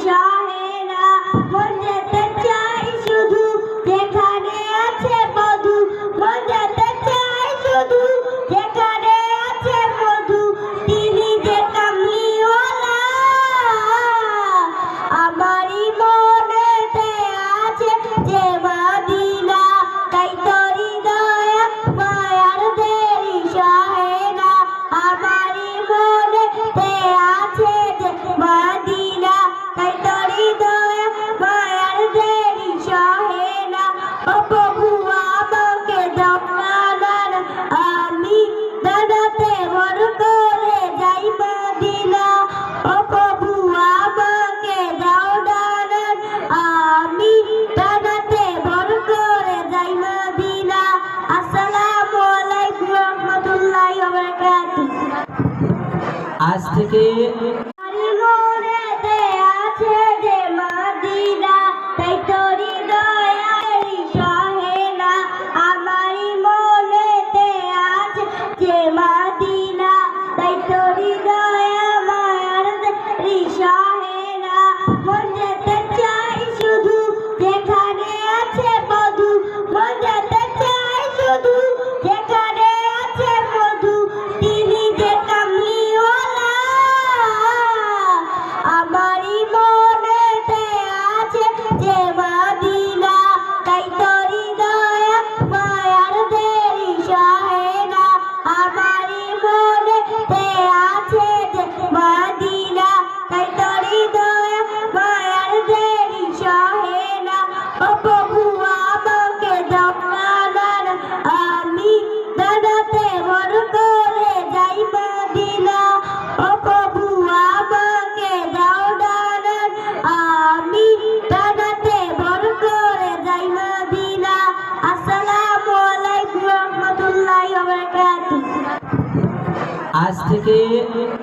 শাহেরা মন যেতে চাই শুধু যেখানে আছে মধু মন যেতে চাই শুধু যেখানে আছে মধু তিনি যে কামলিওয়ালা আমারই মনেতে আছে যে মদিনা তাই তোর হৃদয়ে মায়ার দেরি শাহেরা আমারই মনেতে আছে যে মদিনা তাই তোর হৃদয়ে মায়ার দেরি শাহেরা ও প্রভু আমাকে দাও না আমি দাদাতে ভর করে যাই মদিনা ও প্রভু আমাকে দাও না আমি দাদাতে ভর করে যাই মদিনা। আসসালামু আলাইকুম ওয়া রাহমাতুল্লাহি ওয়া বারাকাতুহু। আজ থেকে মনেতে আছে যে মদিনা তাই তোর হৃদয়ের শাহেরা আমারই মনেতে আছে যে মদিনা তাই তোর হৃদয়ে মায়ার দেরি শাহেরা মন যেতে চাই শুধু যেখানে আছে মধু মন যেতে চাই শুধু যেখানে আছে মধু তিনি যে কামলিওয়ালা আমারই মনেতে আছে যে মদিনা তাই তোর হৃদয়ে মায়ার দেরি শাহেরা আমারই মনেতে আছে যে মদিনা তাই তোর হৃদয়ে মায়ার দেরি শাহেরা ও প্রভু আমাকে দাও না আমি দাদাতে ভর করে যাই মদিনা ও প্রভু আমাকে দাও না আমি দাদাতে ভর করে যাই মদিনা। আসসালামু আলাইকুম ওয়া রাহমাতুল্লাহি ওয়া বারাকাতুহু। আজ থেকে